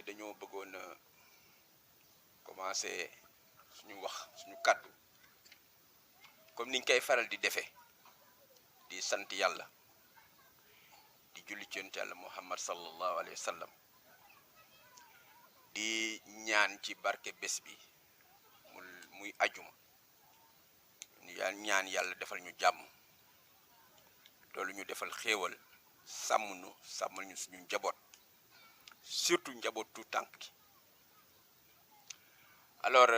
de dañoo bëggoon a commencer suñu wax suñu kàddu comme niñ koy faral di defee di sant yàlla di julli ci yonent yàlla Muhammad sallallahu alayhi wa sallam di ñaan ci barke bés bi muy ajuma ñaan yàlla defal ñu jàmm loolu ñu defal xéewal sàmmal ñu suñu njaboot surtout njaboot tout tànk gi. Alors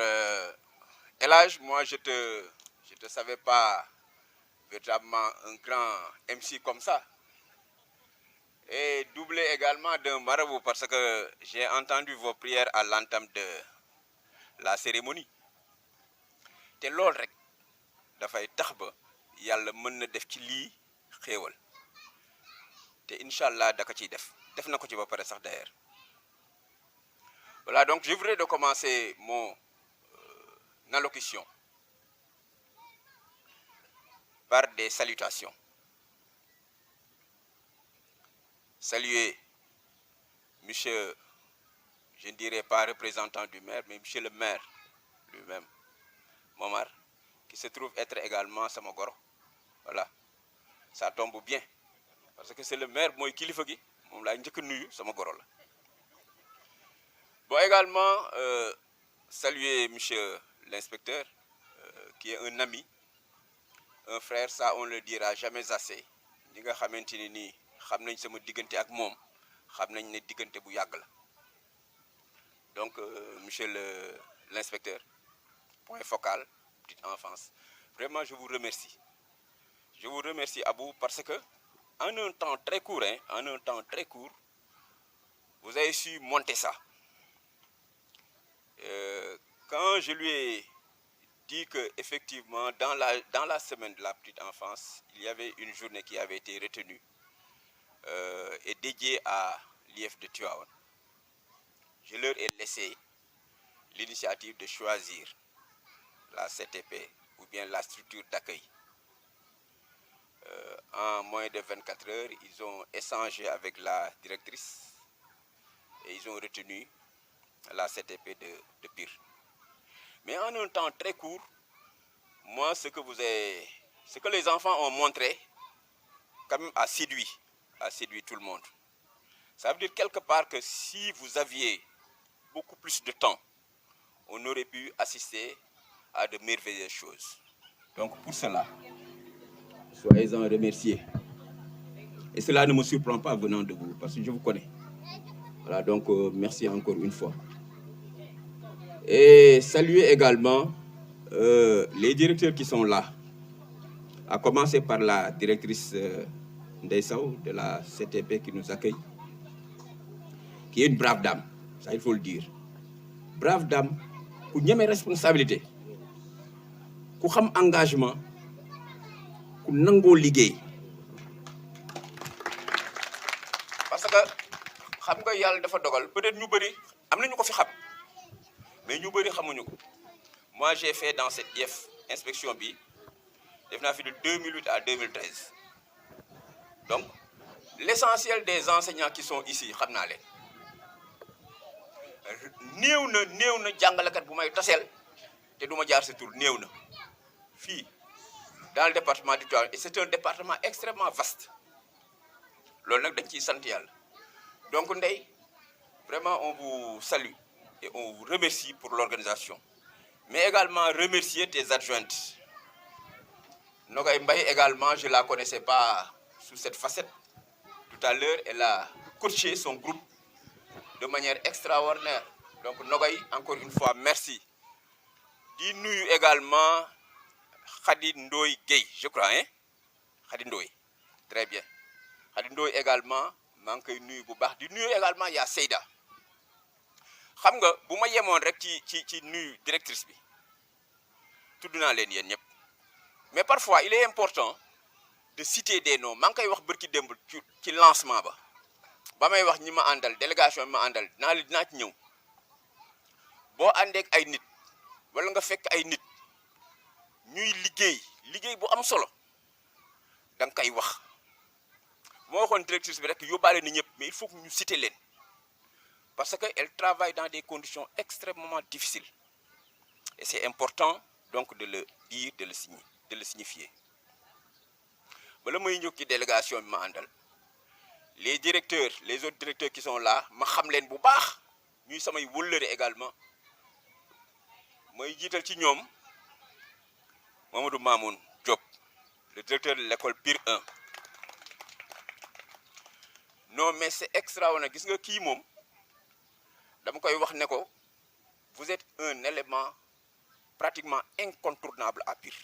El Hadj, moi je te savais pas véritablement un grand MC comme ça, et doublé également d'un marabout, parce que j'ai entendu vos prières à l'entame de la cérémonie. te lool rek dafay tax ba yàlla mën na def ci lii xéewal te incha allah da ko ciy def na ko ci ba pare sax d'ailleurs. Voilà, donc je voudrais de commencer mon allocution par des salutations. Saluer monsieur, je ne dirais pas représentant du maire, mais monsieur le maire lui-même, Momar, qui se trouve être également sama goro. Voilà, ça tombe bien, parce que c'est le maire mooy kilifa gi moom laa njëkk a nuyu sama goro la. Bon, également saluer monsieur l'inspecteur, qui est un ami, un frère, ça on le dira jamais assez. Ñi nga xamante ni nii xam nañ sama diggante ak moom xam nañ ne diggante bu yàgg la. Donc monsieur l'inspecteur, point focal, petite enfance, vraiment je vous remercie. Je vous remercie Abou, parce que en un temps très court, vous avez su monter ça. Quand je lui ai dit que effectivement dans la semaine de la petite enfance, il y avait une journée qui avait été retenue et dédiée à l'IEF de Tivaouane, je leur ai laissé l'initiative de choisir la CTP ou bien la structure d'accueil. En moins de 24 heures, ils ont échangé avec la directrice et ils ont retenu la CTP de Pire. Mais en un temps très court, moi, ce que les enfants ont montré, quand même a séduit tout le monde. Ça veut dire quelque part que si vous aviez beaucoup plus de temps, on aurait pu assister à de merveilleuses choses. Donc pour cela, soyez-en remerciés. Et cela ne me surprend pas venant de vous, parce que je vous connais. Voilà, donc merci encore une fois. Et saluer également les directeurs qui sont là, à commencer par la directrice Ndeye Sow de la CTP qui nous accueille, qui est une brave dame, ça il faut le dire. Brave dame, ku ñeme responsabilité, ku xam engagement, ku nangoo liggéey. Parce que xam nga yàlla dafa dogal peut-être ñu bëri am na ñu ko fi xam, mais ñu bëri xamuñu ko. Moi j'ai fait dans cette IEF inspection bi def naa fi de 2008 à 2013. Donc l'essentiel des enseignants qui sont ici xam naa leen. néew na jàngalekat bu may taseel te du ma jaar sa tur, néew na fii dans le département du Tivaouane, et c'est un département extrêmement vaste. Loolu nag dañ ciy sant yàlla. Donc Ndeye, vraiment on vous salue et on vous remercie pour l'organisation, mais également remercier tes adjointes. Nogay Mbaye également, je la connaissais pas sous cette facette. Tout à l'heure, elle a coaché son groupe de manière extraordinaire. Donc Nogay, encore une fois, merci. Di nuyu également Khady Ndoye Gueye, je crois, hein? Khady Ndoye, très bien. Khady Ndoye également, maa ngi koy nuyu bu baax. Di nuyu également yaa Seyda. Xam nga bu ma yemoon rek ci nuyu directrice bi tudd naa leen yéen ñëpp, mais parfois il est important de citer des noms. Maa ngi koy wax bërki démb ci lancement ba may wax ñi ma àndal, délégation bi ma àndal dinaa ci ñëw. Boo àndeek ay nit wala nga fekk ay nit ñuy liggéey bu am solo da nga koy wax. Moo waxoon directrice bi rek yóbbaale ni ñëpp, mais il faut que ñu citer leen, parce qu'elle travaille dans des conditions extrêmement difficiles. Et c'est important donc de le dire, de le signifier. Bala may ñëw ci délégation bi ma àndal les directeurs, les autres directeurs qui sont là, ma xam leen bu baax ñuy samay wëllëre également may jiital ci ñoom Mamadou Mamoun Diop, le directeur de l'école Pire 1. Non mais c'est extraordinaire gis nga kii moom dama koy wax ne ko vous êtes un élément pratiquement incontournable à Pire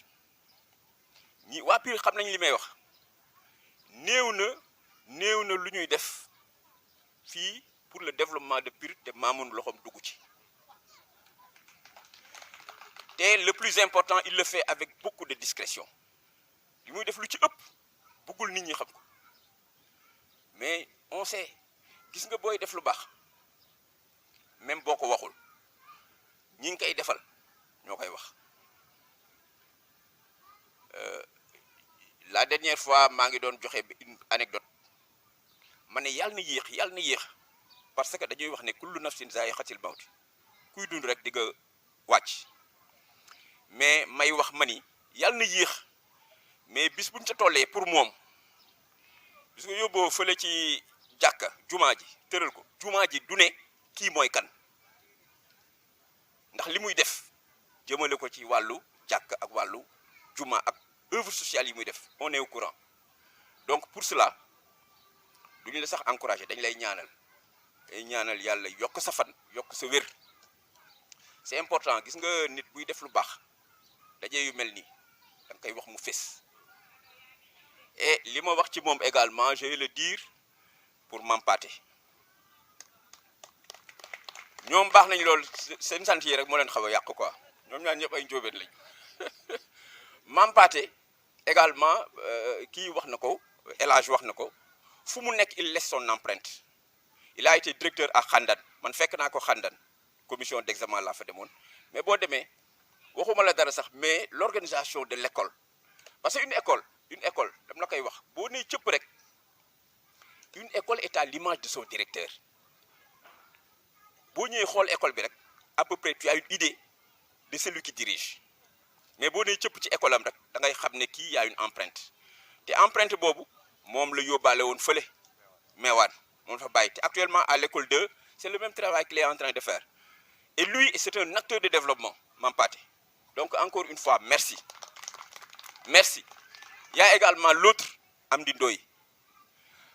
ñi waa Pire xam nañ li may wax néew na lu ñuy def fii pour le développement de Pire te Mamoun loxoom dugg ci te le plus important il le fait avec beaucoup de discrétion li muy def lu ci ëpp bëggul nit ñi xam ko mais on sait gis nga booy def lu baax même boo ko waxul ñi ngi koy defal ñoo koy wax la dernière fois maa ngi doon joxe une anecdote ma ne yàlla na yéex parce que dañuy wax ne kullu nafsin zaa'iqatul mawt kuy dund rek di nga wàcc mais may wax ma ni yàlla na yéex mais bis buñ ca tollee pour moom bis nga yóbboo fële ci jàkka jumaa ji tëral ko jumaa ji du ne kii mooy kan ndax li muy def jëmale ko ci wàllu jàkka ak wàllu jumaa ak œuvre sociale yi muy def on est au courant donc pour cela duñu la sax encouragé dañ lay ñaanal yàlla yokk sa fan yokk sa wér c'est important gis nga nit buy def lu baax daje yu mel nii da nga koy wax mu fés et li ma wax ci moom également je vais le dire pour Mampaté ñoom baax nañ loolu seen sant yi rek moo leen xaw a yàq quoi ñoom ñaar ñëpp ay njóobeen lañu Mampaté également kii wax na ko El Hadj wax na ko fu mu nekk il laisse son empreinte il a été directeur à Khandan man fekk naa ko Khandan commission d'examen laa fa demoon mais boo demee waxuma la dara sax mais l'organisation de l'école parce que une école dam la koy wax boo nee cëpp rek une école est à l'image de son directeur boo ñëwee xool école bi rek à peu près tu as une idée de celui qui dirige mais boo nee cëpp ci école am rek da ngay xam ne kii y a une empreinte te empreinte boobu moom la yóbbaale woon fële Meewaan moom fa bàyyi te actuellement à l'école 2 c'est le même travail qu'il est en train de faire et lui c'est un acteur de développement Mampaté donc encore une fois merci il y a également l'autre Amdi Ndoye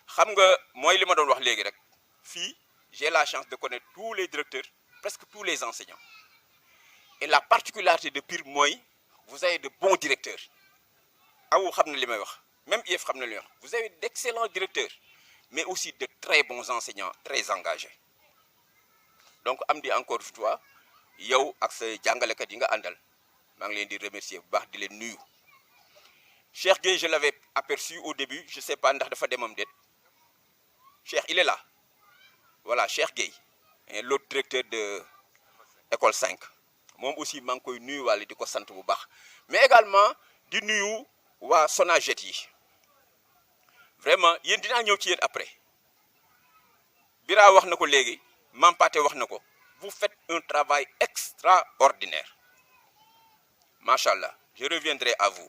xam nga mooy li ma doon wax léegi rek fii j'ai la chance de connaître tous les directeurs presque tous les enseignants et la particularité de Pire mooy vous avez de bons directeurs awu xam na li may wax même IEF xam na li may wax vous avez d'excellents directeurs mais aussi de très bons enseignants très engagés donc Amdi encore une fois yow ak sa jàngalekat yi nga àndal maa ngi leen di remercier bu baax di leen nuyu Cheikh Gueye je l'avais aperçu au début je sais pas ndax dafa demam déet Cheikh il est là voilà Cheikh Gueye l'autre directeur de école 5 moom aussi maa ngi koy nuyu wàlle di ko sant bu baax mais également di nuyu waa Sonaget yi vraiment yéen dinaa ñëw ci yéen après Bira wax na ko léegi Mampaté wax na ko vous faites un travail extraordinaire machallah je reviendrai à vous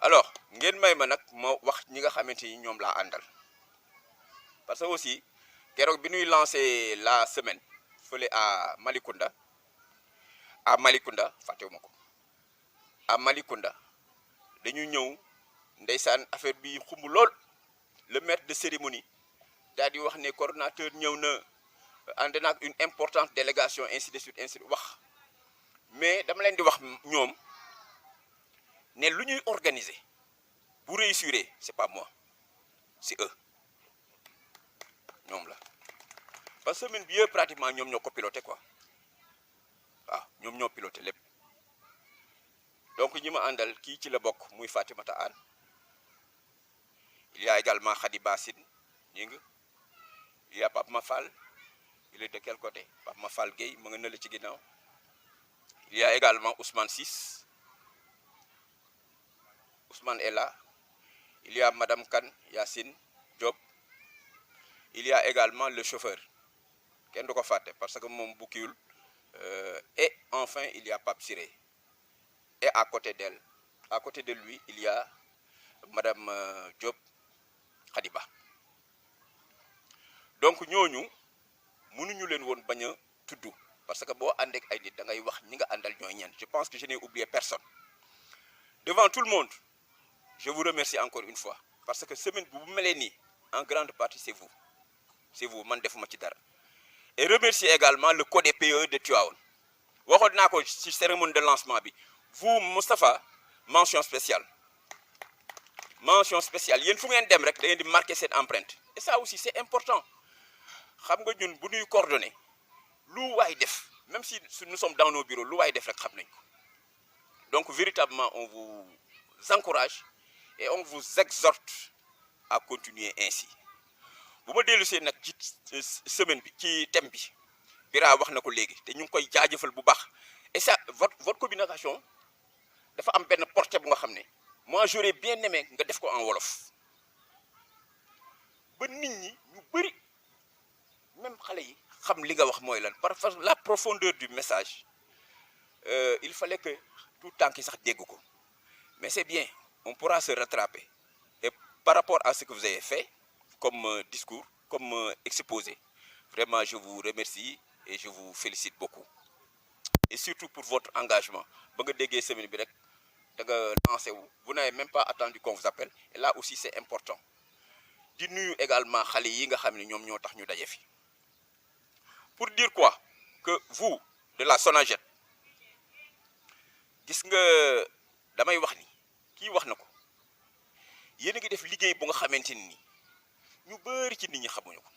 alors ngeen may ma nag ma wax ñi nga xamante ni ñoom laa àndal parce que aussi keroog bi ñuy lancé la semaine fële à Malicounda fàttewuma ko à Malicounda dañu ñëw ndeysaan affaire bi xumb lool le maître de cérémonie daal di wax ne coordonnateur ñëw na ànd na ak une importante délégation ainsi de suite wax mais dama leen di wax ñoom ne lu ñuy organiser bu réussir c'est pas moi c'est eux ñoom la parce que semaine bi yëpp pratiquement ñoom ñoo ko piloté quoi waaw ñoom ñoo piloté lépp donc ñi ma àndal kii ci la bokk muy Fatimata Anne il y a également Khady Bassine ñing il y a Pape Mafal il est de quel côté Pape Mafal Gueye ma nga nële ci ginnaaw il y a également Ousmane Ciss Ousmane est là il y a Madame Kane Yacine Diop il y a également le chauffeur kenn du ko fàtte parce que moom bu kiiwul et enfin il y a Pape Siré et à côté d'elle, à côté de lui il y a madame Diop Khadiba. Donc ñooñu mënuñu leen woon bañ a tudd parce que boo ànd ak ay nit da ngay wax ñi nga àndal ñooy ñan. Je pense que je n'ai oublié personne. Devant tout le monde, je vous remercie encore une fois parce que semaine bu bu melee nii en grande partie c'est vous man defuma ci dara. Et remercier également le CODEPE de Tivaouane. waxoon naa ko ci cérémonie de lancement bi vous Moustapha mention spéciale yéen fu ngeen dem rek da ngeen di marquer cette empreinte et ça aussi c'est important xam nga ñun bu ñuy coordonner lu waay def même si nous sommes dans nos bureaux lu waay def rek xam nañ ko donc véritablement on vous encourage et on vous exhorte à continuer ainsi. bu ma dellu see nag ci semaine bi ci thème bi Bira wax na ko léegi te ñu ngi koy jaajëfal bu baax et ça votre communication dafa am benn portée bu nga xam ne moi j'aurais bien aimé nga def ko en wolof ba nit ñi ñu bëri même xale yi xam li nga wax mooy lan par la profondeur du message il fallait que tout temps ki sax dégg ko mais c'est bien on pourra se rattraper et par rapport à ce que vous avez fait comme discours, comme exposé. Vraiment, je vous remercie et je vous félicite beaucoup. Et surtout pour votre engagement. Vous n'avez même pas attendu qu'on vous appelle. Et là aussi, c'est important. Dis-nous également, pour dire quoi? Que vous, de la Sonaged, gis nga damay wax ni kii wax na ko yéen a ngi def liggéey bu nga xamante ni ñu bëri ci nit ñi xamuñu ko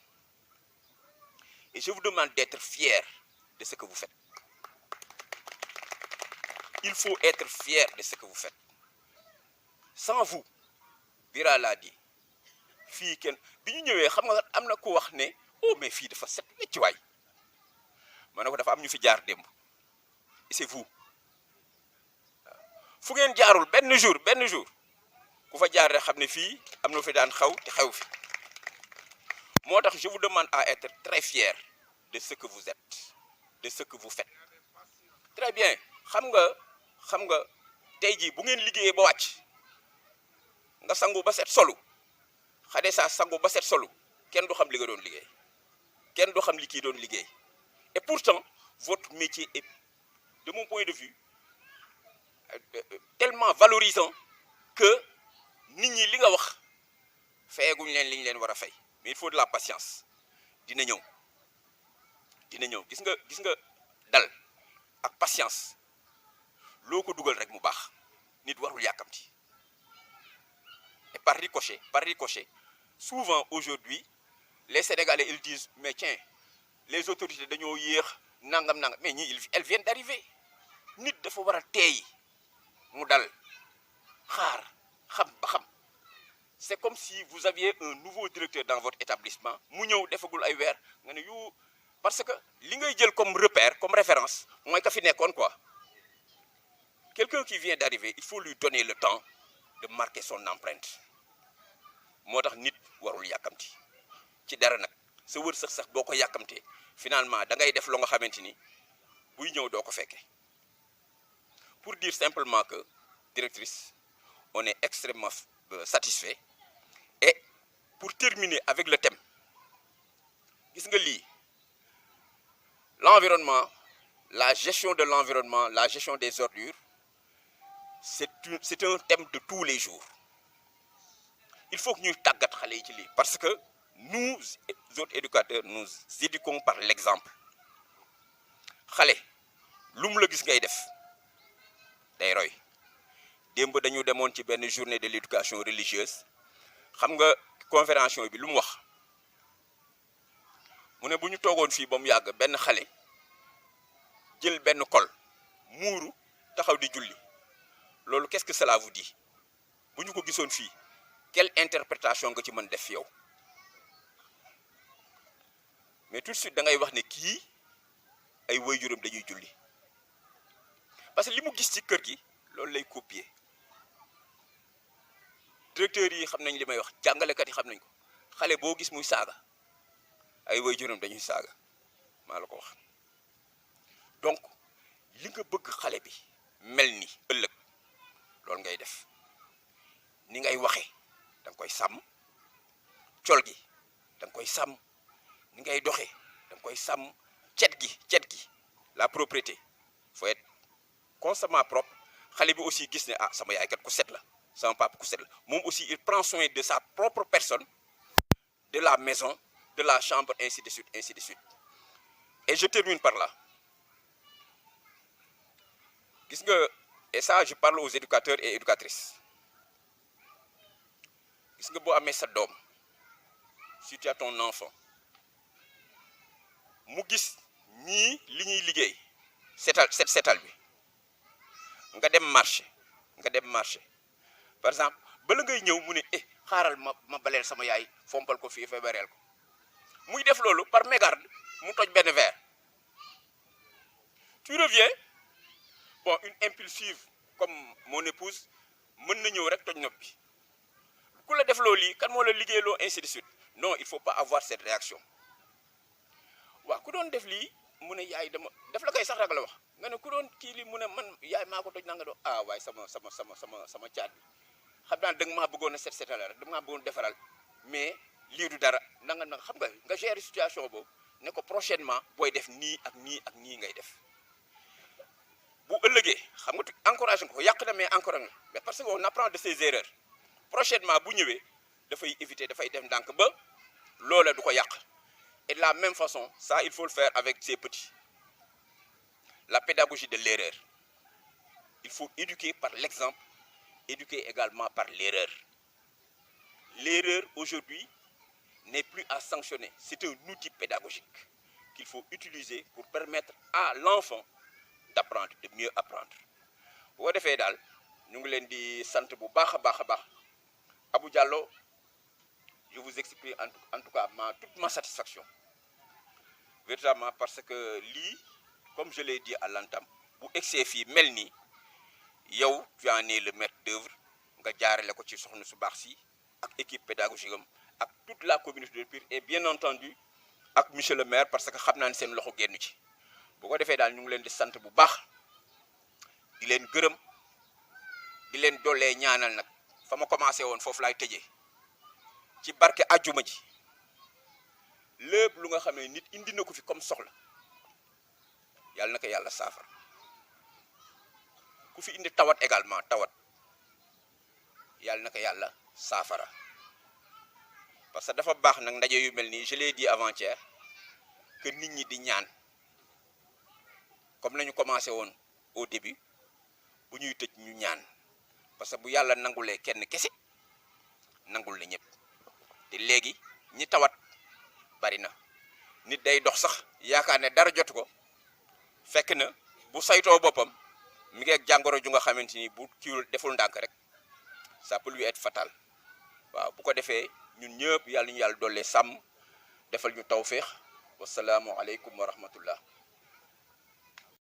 et je vous demande d'être fier de ce que vous faites. Il faut être fier de ce que vous faites. Sans vous, Bira l'a dit fii kenn bi ñu ñëwee xam nga am na ko wax ne oh mais fii dafa set wecc waay ma ne ko dafa am ñu fi jaar démb et c'est vous fu ngeen jaarul benn jour ku fa jaar rek xam ne fii am na fi daan xaw te xew fi. Moi, je vous demande à être très fier de ce que vous êtes, de ce que vous faites. Très bien. Xam nga tey jii bu ngeen liggéeyee ba wàcc nga sangu ba set solu xade saa sangu ba set solu kenn du xam li nga doon liggéey kenn du xam li kii doon liggéey et pourtant votre métier est de mon point de vue tellement valorisant que nit ñi li nga wax fayaguñ leen li ñu leen war a fay. Mais il faut de la patience dina ñëw gis nga dal ak patience loo ko dugal rek mu baax nit warul yàkkamti et par ricochet souvent aujourd'hui les Sénégalais ils disent mais tiens les autorités dañoo yéex nangam mais ñii elles viennent d'arriver nit dafa war a teey mu dal xaar xam ba xam. C'est comme si vous aviez un nouveau directeur dans votre établissement mu ñëw defagul ay weer nga ne yu parce que li ngay jël comme repère comme référence mooy ka fi nekkoon quoi. Quelqu'un qui vient d'arriver il faut lui donner le temps de marquer son empreinte moo tax nit warul yàkkamti ci dara nag sa wërsëg sax boo ko yàkkamtee finalement da ngay def loo nga xamante ni buy ñëw doo ko fekkee. Pour dire simplement que directrice on est extrêmement satisfait. Et pour terminer avec le thème gis nga lii l'environnement, la gestion de l'environnement, la gestion des ordures c'est un thème de tous les jours. Il faut que ñuy tàggat xale yi ci lii parce que nous autres éducateurs nous éduquons par l'exemple. Xale lu mu la gis ngay def day roy. Démb dañu demoon ci benn journée de l'éducation religieuse xam nga conférence bi lu mu wax mu ne bu ñu toogoon fii ba mu yàgg benn xale jël benn kol muuru taxaw di julli loolu qu'est-ce que cela vous dit bu ñu ko gisoon fii quelle interprétation nga ci mën def yow mais tout de suite da ngay wax ne kii ay waajuram dañuy julli parce que li mu gis ci kër gi loolu lay copier. Directeurs yi xam nañ li may wax jàngalekat yi xam nañ ko xale boo gis muy saaga ay waajuram dañuy saaga maa la ko wax. donc li nga bëgg xale bi mel ni ëllëg loolu ngay def ni ngay waxe da nga koy sàmm col gi da nga koy sàmm ni ngay doxe da nga koy sàmm cet gi la propreté faut être constamment propre. xale bi aussi gis ne ah sama yaay kat ku set la sama papa ku set la moom aussi il prend soin de sa propre personne, de la maison, de la chambre, ainsi de suite, ainsi de suite. Et je termine par là. Et ça, je parle aux éducateurs et éducatrices. Gis nga boo amee sa doom, si tu as ton enfant, mu gis ñii li ñuy liggéey setal bi nga dem marché par exemple bala ngay ñëw mu ne xaaral ma baleel sama yaay fompal ko fii feebareel ko muy def loolu par mégarde mu toj benn verre. Tu reviens, bon, une impulsive comme mon épouse mën na ñëw rek toj nopp bi ku la def loo lii kan moo la liggéeyloo ainsi de suite. Non, il faut pas avoir cette réaction. waaw ku doon def lii mu ne yaay def la koy sax rek la wax nga ne ku doon kii lii mu ne man yaay maa ko toj na nga doon waaye sama caat bi xam naa da nga maa bëggoon a setal rek da nga maa bëggoon defaral mais lii du dara na nga xam nga gérer situation boobu ne ko prochainement booy def nii ak nii ngay def. bu ëllëgee xam nga encouragé nga ko yàq na mais encouragé nga mais parce que on apprend de ses erreurs prochainement bu ñëwee dafay éviter dafay def ndànk ba loola du ko yàq. Et de la même façon, ça il faut le faire avec ses petits. La pédagogie de l'erreur. Il faut éduquer par l'exemple, éduquer également par l'erreur. L'erreur aujourd'hui n'est plus à sanctionner, c'est un outil pédagogique qu'il faut utiliser pour permettre à l'enfant d'apprendre, de mieux apprendre. Bu ko defee daal ñu ngi leen di sant bu baax a baax Abou Diallo, je vous exprime en tout cas toute ma satisfaction. Véritablement parce que lii, comme je l'ai dit à l'entame, bu egsee fii mel nii yow tu en es le maître d'œuvre nga jaarale ko ci soxna su baax si ak équipe pédagogique am ak toute la communauté de Pire et bien entendu ak monsieur le maire parce que xam naa ne seen loxo génn ci. bu ko defee daal ñu ngi leen di sant bu baax di leen gërëm di leen dollee ñaanal nag fa ma commencé woon foofu laay tëjee ci barke àjjuma ji lépp lu nga xam ne nit indi na ko fi comme soxla yàlla na ko yàlla saafara ku fi indi tawat également tawat yàlla na ko yàlla saafara parce que dafa baax nag ndaje yu mel nii je l'ai dit avant-hier que nit ñi di ñaan comme nañu commencé woon au début bu ñuy tëj ñu ñaan parce que bu yàlla nangulee kenn kese nangul na ñëpp te léegi ñi tawat bari na nit day dox sax yaakaar ne dara jotu ko fekk na bu saytoo boppam mi ngi ak jàngoro ju nga xamante ni bu kiiwul deful ndànk rek ça peut lui être fatal. waaw bu ko defee ñun ñëpp yàlla ñu yàlla dollee sàmm defal ñu tawféex wasalaamu aleykum wa rahmatullah.